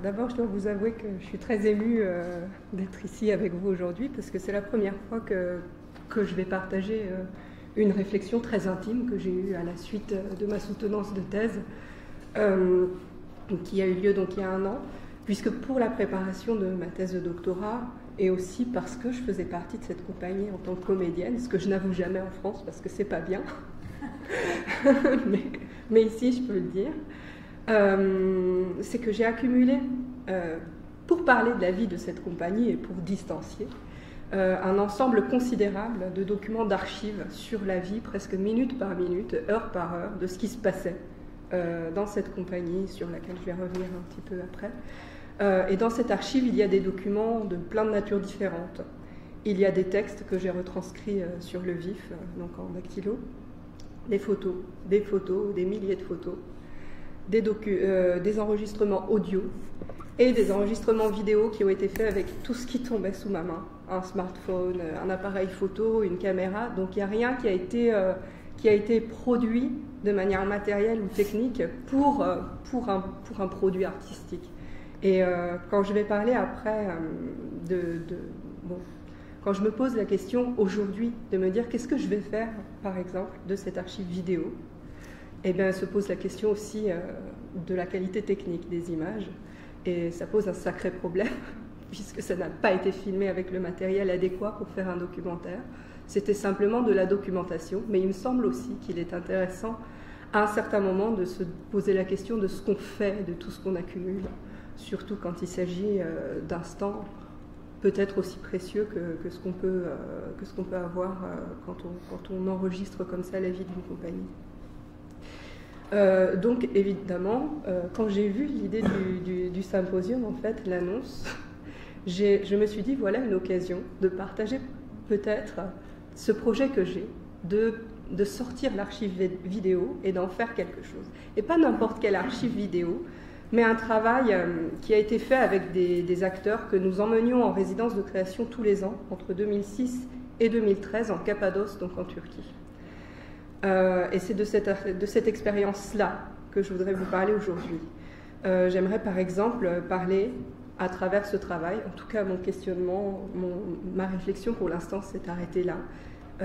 D'abord, je dois vous avouer que je suis très émue d'être ici avec vous aujourd'hui parce que c'est la première fois que je vais partager une réflexion très intime que j'ai eue à la suite de ma soutenance de thèse qui a eu lieu donc il y a 1 an, puisque pour la préparation de ma thèse de doctorat et aussi parce que je faisais partie de cette compagnie en tant que comédienne, ce que je n'avoue jamais en France parce que c'est pas bien, mais ici je peux le dire. C'est que j'ai accumulé, pour parler de la vie de cette compagnie et pour distancier, un ensemble considérable de documents d'archives sur la vie, presque minute par minute, heure par heure, de ce qui se passait dans cette compagnie, sur laquelle je vais revenir un petit peu après. Et dans cette archive, il y a des documents de plein de natures différentes. Il y a des textes que j'ai retranscrits sur le vif, donc en dactylo, des photos, des milliers de photos, des enregistrements audio et des enregistrements vidéo qui ont été faits avec tout ce qui tombait sous ma main, un smartphone, un appareil photo, une caméra. Donc il n'y a rien qui a été produit de manière matérielle ou technique pour un produit artistique. Et quand je vais parler après quand je me pose la question aujourd'hui de me dire qu'est-ce que je vais faire, par exemple, de cette archive vidéo, eh bien, se pose la question aussi de la qualité technique des images. Et ça pose un sacré problème, puisque ça n'a pas été filmé avec le matériel adéquat pour faire un documentaire. C'était simplement de la documentation, mais il me semble aussi qu'il est intéressant, à un certain moment, de se poser la question de ce qu'on fait, de tout ce qu'on accumule, surtout quand il s'agit d'instants peut-être aussi précieux que ce qu'on peut avoir quand on enregistre comme ça la vie d'une compagnie. Donc évidemment, quand j'ai vu l'idée du symposium, en fait, l'annonce, je me suis dit voilà une occasion de partager peut-être ce projet que j'ai, de sortir l'archive vidéo et d'en faire quelque chose. Et pas n'importe quelle archive vidéo, mais un travail qui a été fait avec des acteurs que nous emmenions en résidence de création tous les ans, entre 2006 et 2013, en Cappadoce, donc en Turquie. Et c'est de cette expérience-là que je voudrais vous parler aujourd'hui. J'aimerais par exemple parler, à travers ce travail, en tout cas mon questionnement, ma réflexion pour l'instant s'est arrêtée là,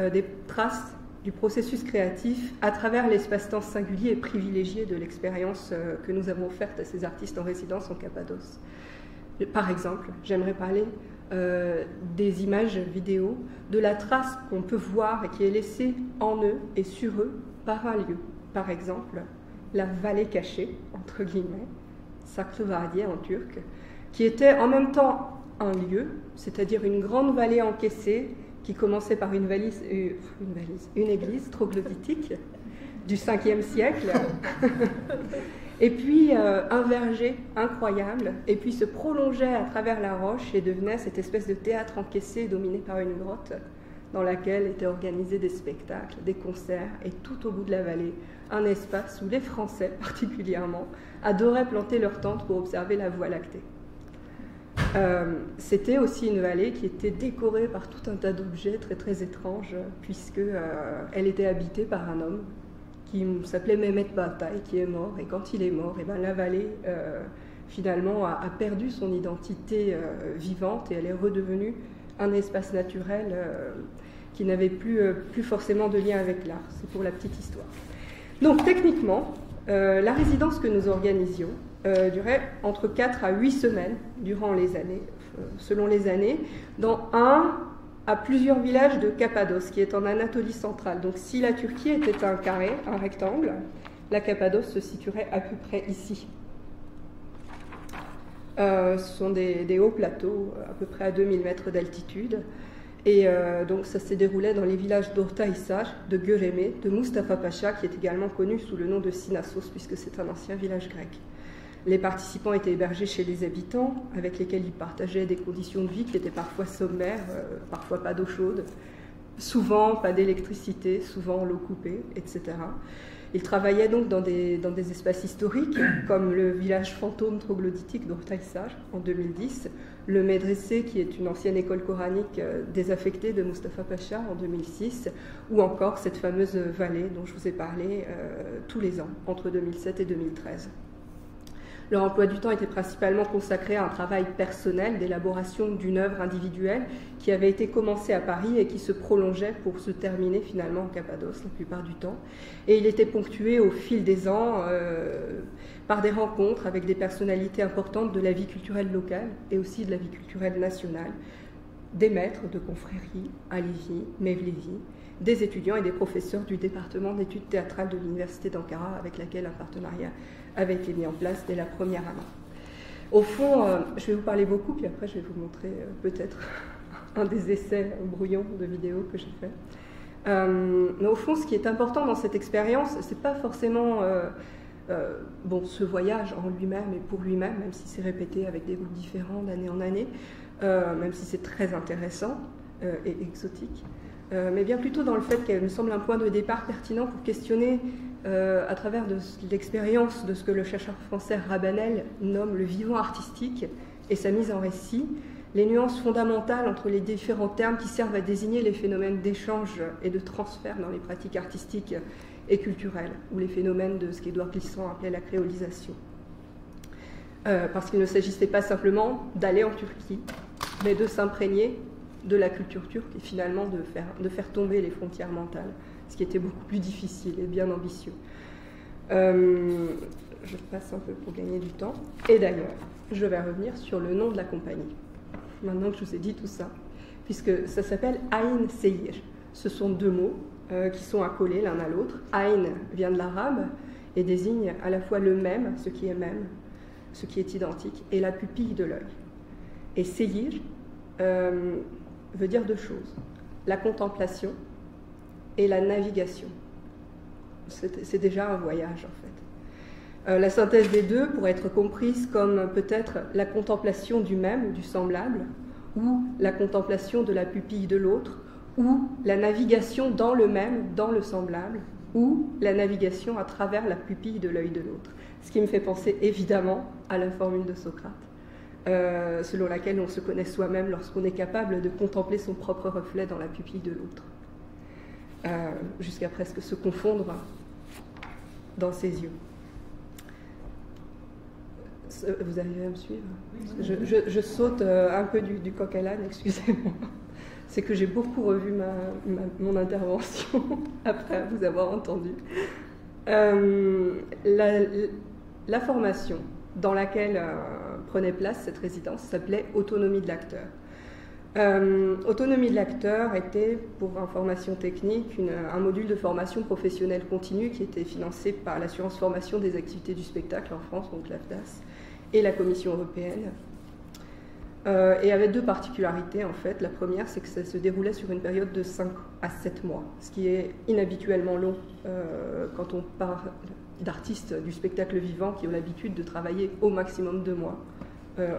des traces du processus créatif à travers l'espace-temps singulier et privilégié de l'expérience que nous avons offerte à ces artistes en résidence en Cappadoce. Par exemple, j'aimerais parler des images vidéo, de la trace qu'on peut voir et qui est laissée en eux et sur eux par un lieu. Par exemple, la vallée cachée, entre guillemets, Saklıvadiye en turc, qui était en même temps un lieu, c'est-à-dire une grande vallée encaissée qui commençait par une église troglodytique du 5e siècle, et puis un verger incroyable, et puis se prolongeait à travers la roche et devenait cette espèce de théâtre encaissé dominé par une grotte dans laquelle étaient organisés des spectacles, des concerts, et tout au bout de la vallée, un espace où les Français particulièrement adoraient planter leurs tentes pour observer la Voie lactée. C'était aussi une vallée qui était décorée par tout un tas d'objets très très étranges, puisqu'elle était habitée par un homme qui s'appelait Mehmet Batay, qui est mort, et quand il est mort, et ben, la vallée finalement a perdu son identité vivante, et elle est redevenue un espace naturel qui n'avait plus forcément de lien avec l'art. C'est pour la petite histoire. Donc techniquement, la résidence que nous organisions durait entre 4 à 8 semaines durant les années, selon les années, dans un à plusieurs villages de Cappadoce, qui est en Anatolie centrale. Donc si la Turquie était un carré, un rectangle, la Cappadoce se situerait à peu près ici. Ce sont des hauts plateaux, à peu près à 2000 mètres d'altitude. Et donc ça s'est déroulé dans les villages d'Ortahisar, de Göreme, de Mustafa Pacha, qui est également connu sous le nom de Sinassos, puisque c'est un ancien village grec. Les participants étaient hébergés chez les habitants, avec lesquels ils partageaient des conditions de vie qui étaient parfois sommaires, parfois pas d'eau chaude, souvent pas d'électricité, souvent l'eau coupée, etc. Ils travaillaient donc dans des espaces historiques, comme le village fantôme troglodytique d'Ortahisar en 2010, le Medressé, qui est une ancienne école coranique désaffectée de Mustafa Pacha en 2006, ou encore cette fameuse vallée dont je vous ai parlé tous les ans, entre 2007 et 2013. Leur emploi du temps était principalement consacré à un travail personnel d'élaboration d'une œuvre individuelle qui avait été commencée à Paris et qui se prolongeait pour se terminer finalement en Cappadoce la plupart du temps. Et il était ponctué au fil des ans par des rencontres avec des personnalités importantes de la vie culturelle locale et aussi de la vie culturelle nationale, des maîtres de confrérie, Alevi, Mevlevi, des étudiants et des professeurs du département d'études théâtrales de l'Université d'Ankara, avec laquelle un partenariat avait été mis en place dès la première année. Au fond, je vais vous parler beaucoup, puis après je vais vous montrer peut-être un des essais brouillons de vidéos que j'ai fait. Mais au fond, ce qui est important dans cette expérience, c'est pas forcément ce voyage en lui-même et pour lui-même, même si c'est répété avec des groupes différents d'année en année, même si c'est très intéressant et exotique, mais bien plutôt dans le fait qu'elle me semble un point de départ pertinent pour questionner, à travers de l'expérience de ce que le chercheur français Rabanel nomme le vivant artistique et sa mise en récit, les nuances fondamentales entre les différents termes qui servent à désigner les phénomènes d'échange et de transfert dans les pratiques artistiques et culturelles, ou les phénomènes de ce qu'Édouard Glissant appelait la créolisation. Parce qu'il ne s'agissait pas simplement d'aller en Turquie, mais de s'imprégner de la culture turque et finalement de faire tomber les frontières mentales, ce qui était beaucoup plus difficile et bien ambitieux. Je passe un peu pour gagner du temps. Et d'ailleurs, je vais revenir sur le nom de la compagnie, maintenant que je vous ai dit tout ça, puisque ça s'appelle Ayn Seyir. Ce sont deux mots qui sont accolés l'un à l'autre. Ayn vient de l'arabe et désigne à la fois le même, ce qui est même, ce qui est identique, et la pupille de l'œil. Et Seyir veut dire deux choses, la contemplation et la navigation. C'est déjà un voyage en fait. La synthèse des deux pourrait être comprise comme peut-être la contemplation du même ou du semblable, ou la contemplation de la pupille de l'autre, ou la navigation dans le même, dans le semblable, ou la navigation à travers la pupille de l'œil de l'autre. Ce qui me fait penser évidemment à la formule de Socrate, selon laquelle on se connaît soi-même lorsqu'on est capable de contempler son propre reflet dans la pupille de l'autre, jusqu'à presque se confondre dans ses yeux. Vous arrivez à me suivre? Je saute un peu du coq à l'âne, excusez-moi. C'est que j'ai beaucoup revu mon intervention après vous avoir entendu. La formation dans laquelle prenait place cette résidence s'appelait Autonomie de l'acteur. Autonomie de l'acteur était, pour information technique, un module de formation professionnelle continue qui était financé par l'assurance formation des activités du spectacle en France, donc l'AFDAS, et la Commission européenne. Et avait deux particularités en fait. La première, c'est que ça se déroulait sur une période de 5 à 7 mois, ce qui est inhabituellement long quand on parle d'artistes du spectacle vivant qui ont l'habitude de travailler au maximum 2 mois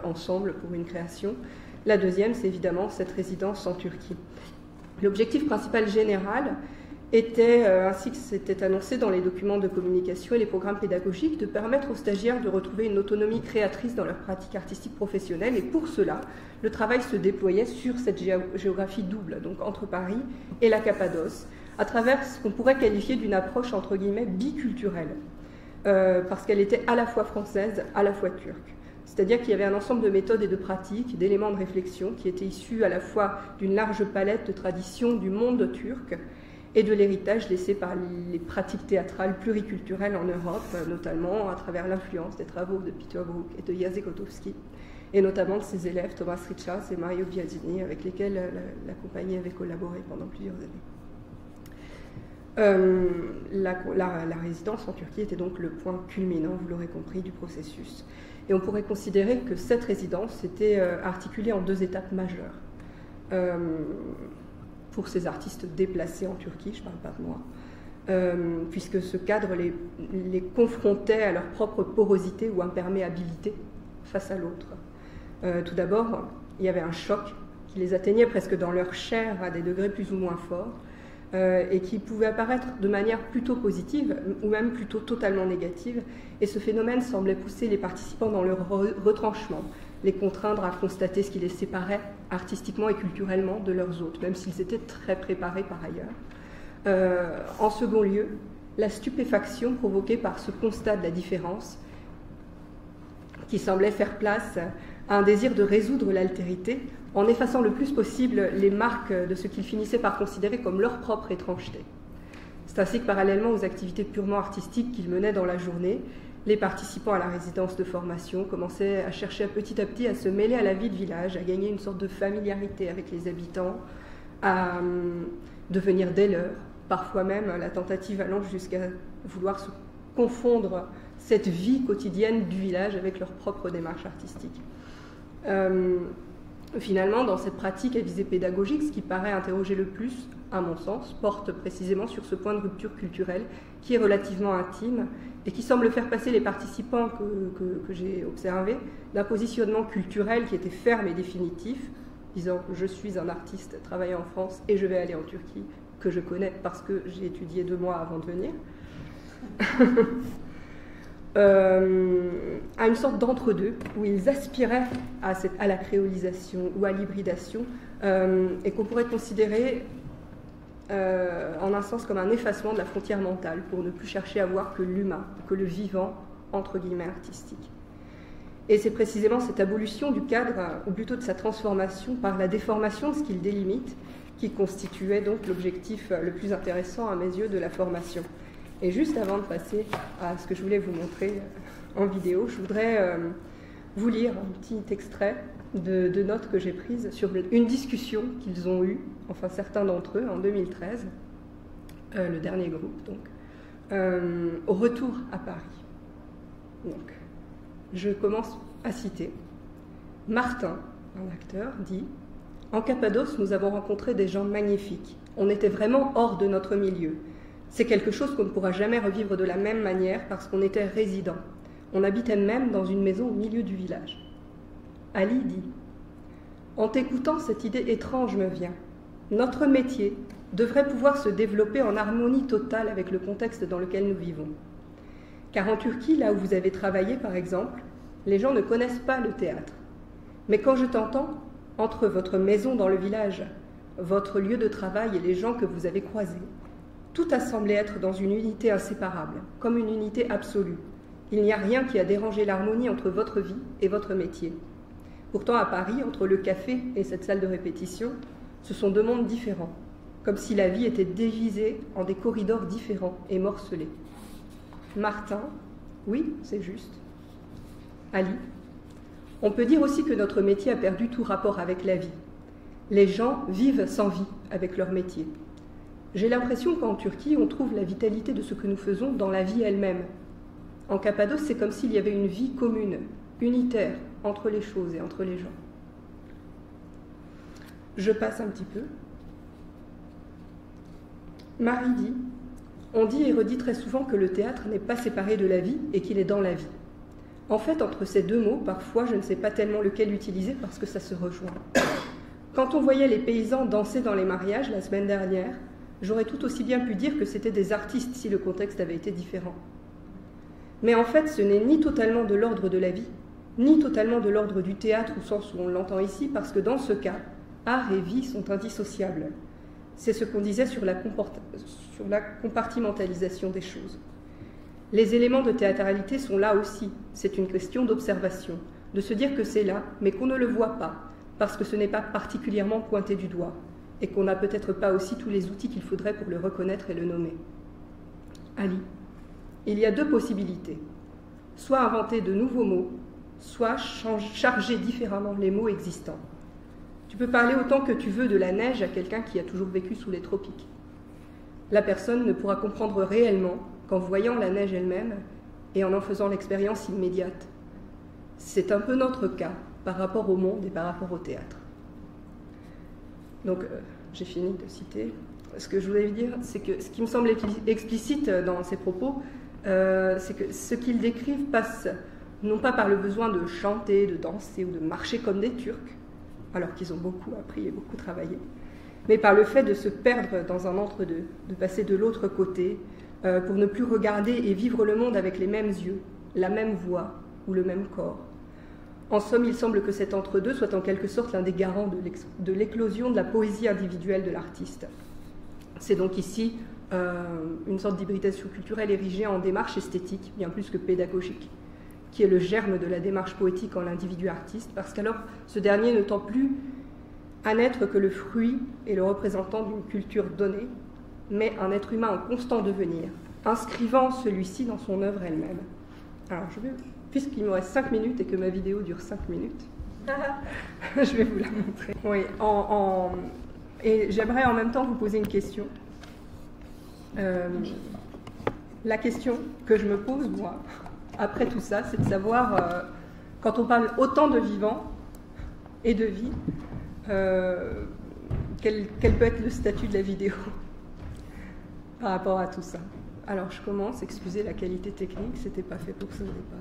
ensemble pour une création. La deuxième, c'est évidemment cette résidence en Turquie. L'objectif principal général était, ainsi que c'était annoncé dans les documents de communication et les programmes pédagogiques, de permettre aux stagiaires de retrouver une autonomie créatrice dans leur pratique artistique professionnelle. Et pour cela, le travail se déployait sur cette géographie double, donc entre Paris et la Cappadoce, à travers ce qu'on pourrait qualifier d'une approche entre guillemets biculturelle, parce qu'elle était à la fois française, à la fois turque. C'est-à-dire qu'il y avait un ensemble de méthodes et de pratiques, d'éléments de réflexion qui étaient issus à la fois d'une large palette de traditions du monde turc et de l'héritage laissé par les pratiques théâtrales pluriculturelles en Europe, notamment à travers l'influence des travaux de Peter Brook et de Jacek Kotowski, et notamment de ses élèves Thomas Richas et Mario Biasini, avec lesquels la compagnie avait collaboré pendant plusieurs années. La résidence en Turquie était donc le point culminant, vous l'aurez compris, du processus. Et on pourrait considérer que cette résidence était articulée en 2 étapes majeures. Pour ces artistes déplacés en Turquie, je ne parle pas de moi, puisque ce cadre les confrontait à leur propre porosité ou imperméabilité face à l'autre. Tout d'abord, il y avait un choc qui les atteignait presque dans leur chair à des degrés plus ou moins forts, et qui pouvait apparaître de manière plutôt positive ou même plutôt totalement négative. Et ce phénomène semblait pousser les participants dans leur retranchement, les contraindre à constater ce qui les séparait artistiquement et culturellement de leurs hôtes, même s'ils étaient très préparés par ailleurs. En second lieu, la stupéfaction provoquée par ce constat de la différence qui semblait faire place à un désir de résoudre l'altérité en effaçant le plus possible les marques de ce qu'ils finissaient par considérer comme leur propre étrangeté. C'est ainsi que parallèlement aux activités purement artistiques qu'ils menaient dans la journée, les participants à la résidence de formation commençaient à chercher petit à petit à se mêler à la vie de village, à gagner une sorte de familiarité avec les habitants, à devenir des leurs, parfois même la tentative allant jusqu'à vouloir se confondre cette vie quotidienne du village avec leur propre démarche artistique. Finalement, dans cette pratique à visée pédagogique, ce qui paraît interroger le plus, à mon sens, porte précisément sur ce point de rupture culturelle qui est relativement intime et qui semble faire passer les participants que j'ai observés d'un positionnement culturel qui était ferme et définitif, disant « je suis un artiste travaillant en France et je vais aller en Turquie », que je connais parce que j'ai étudié 2 mois avant de venir, à une sorte d'entre-deux où ils aspiraient à la créolisation ou à l'hybridation et qu'on pourrait considérer en un sens comme un effacement de la frontière mentale pour ne plus chercher à voir que l'humain, que le vivant, entre guillemets, artistique. Et c'est précisément cette abolition du cadre, ou plutôt de sa transformation par la déformation de ce qu'il délimite, qui constituait donc l'objectif le plus intéressant à mes yeux de la formation. Et juste avant de passer à ce que je voulais vous montrer en vidéo, je voudrais vous lire un petit extrait de notes que j'ai prises sur une discussion qu'ils ont eue, enfin certains d'entre eux, en 2013, le dernier groupe, donc, au retour à Paris. Donc, je commence à citer. Martin, un acteur, dit « En Cappadoce, nous avons rencontré des gens magnifiques. On était vraiment hors de notre milieu. C'est quelque chose qu'on ne pourra jamais revivre de la même manière parce qu'on était résidents. On habitait même dans une maison au milieu du village. » Ali dit « En t'écoutant, cette idée étrange me vient. Notre métier devrait pouvoir se développer en harmonie totale avec le contexte dans lequel nous vivons. Car en Turquie, là où vous avez travaillé par exemple, les gens ne connaissent pas le théâtre. Mais quand je t'entends, entre votre maison dans le village, votre lieu de travail et les gens que vous avez croisés, tout a semblé être dans une unité inséparable, comme une unité absolue. Il n'y a rien qui a dérangé l'harmonie entre votre vie et votre métier. Pourtant, à Paris, entre le café et cette salle de répétition, ce sont 2 mondes différents, comme si la vie était divisée en des corridors différents et morcelés. Martin, oui, c'est juste. Ali, on peut dire aussi que notre métier a perdu tout rapport avec la vie. Les gens vivent sans vie avec leur métier. J'ai l'impression qu'en Turquie, on trouve la vitalité de ce que nous faisons dans la vie elle-même. En Cappadoce, c'est comme s'il y avait une vie commune, unitaire, entre les choses et entre les gens. Je passe un petit peu. Marie dit « On dit et redit très souvent que le théâtre n'est pas séparé de la vie et qu'il est dans la vie. En fait, entre ces 2 mots, parfois, je ne sais pas tellement lequel utiliser parce que ça se rejoint. Quand on voyait les paysans danser dans les mariages la semaine dernière, j'aurais tout aussi bien pu dire que c'était des artistes si le contexte avait été différent. Mais en fait, ce n'est ni totalement de l'ordre de la vie, ni totalement de l'ordre du théâtre au sens où on l'entend ici, parce que dans ce cas, art et vie sont indissociables. C'est ce qu'on disait sur la compartimentalisation des choses. Les éléments de théâtralité sont là aussi, c'est une question d'observation, de se dire que c'est là, mais qu'on ne le voit pas, parce que ce n'est pas particulièrement pointé du doigt, et qu'on n'a peut-être pas aussi tous les outils qu'il faudrait pour le reconnaître et le nommer. Ali, il y a 2 possibilités, soit inventer de nouveaux mots, soit charger différemment les mots existants. Tu peux parler autant que tu veux de la neige à quelqu'un qui a toujours vécu sous les tropiques. La personne ne pourra comprendre réellement qu'en voyant la neige elle-même et en faisant l'expérience immédiate. C'est un peu notre cas par rapport au monde et par rapport au théâtre. Donc, j'ai fini de citer. Ce que je voulais dire, c'est que ce qui me semble explicite dans ces propos, c'est que ce qu'ils décrivent passe non pas par le besoin de chanter, de danser ou de marcher comme des Turcs, alors qu'ils ont beaucoup appris et beaucoup travaillé, mais par le fait de se perdre dans un entre-deux, de passer de l'autre côté, pour ne plus regarder et vivre le monde avec les mêmes yeux, la même voix ou le même corps. En somme, il semble que cet entre-deux soit en quelque sorte l'un des garants de l'éclosion de la poésie individuelle de l'artiste. C'est donc ici une sorte d'hybridation culturelle érigée en démarche esthétique, bien plus que pédagogique, qui est le germe de la démarche poétique en l'individu artiste, parce qu'alors ce dernier ne tend plus à n'être que le fruit et le représentant d'une culture donnée, mais un être humain en constant devenir, inscrivant celui-ci dans son œuvre elle-même. Alors, puisqu'il me reste 5 minutes et que ma vidéo dure 5 minutes, je vais vous la montrer. Oui, et j'aimerais en même temps vous poser une question. La question que je me pose, moi, après tout ça, c'est de savoir, quand on parle autant de vivant et de vie, quel peut être le statut de la vidéo par rapport à tout ça. Alors je commence, excusez la qualité technique, c'était pas fait pour ça au départ.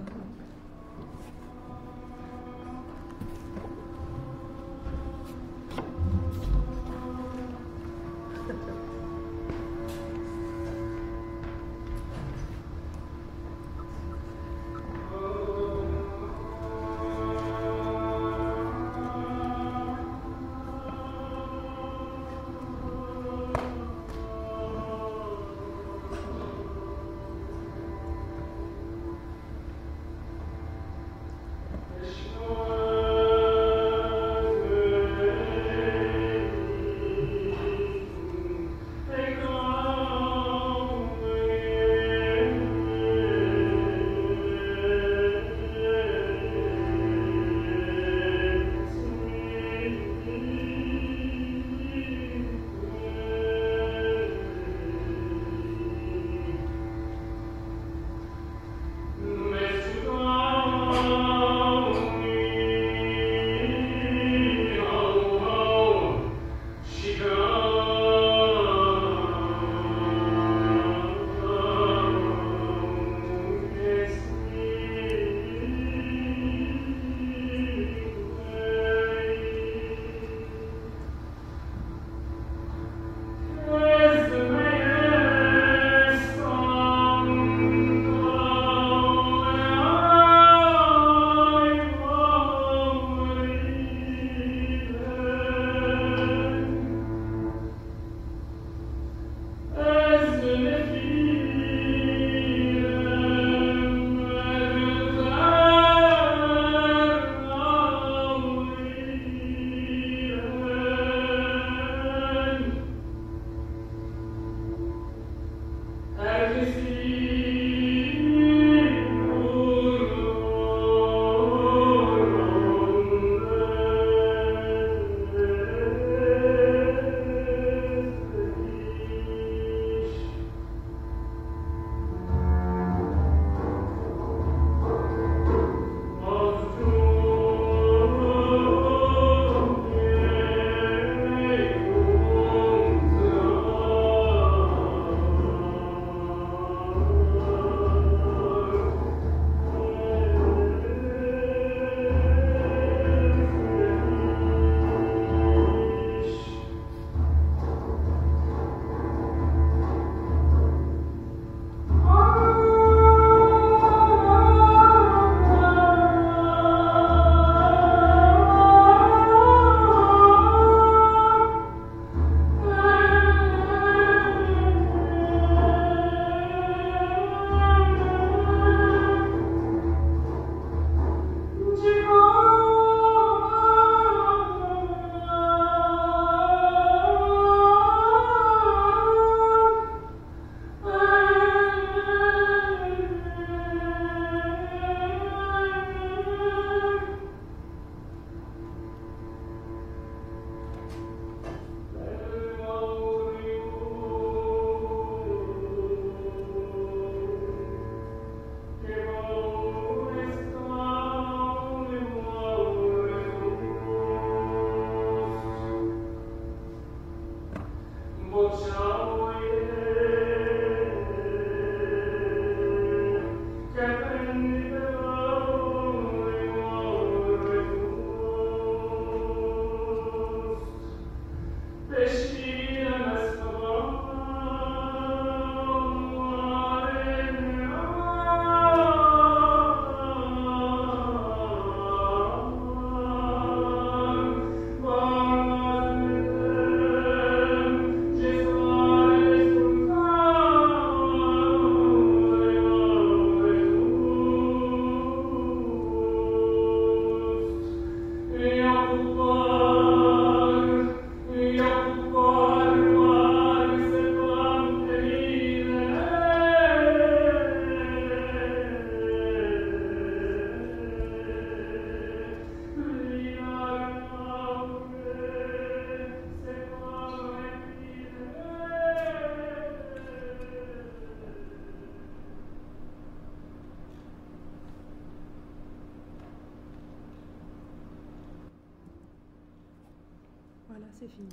Voilà, c'est fini.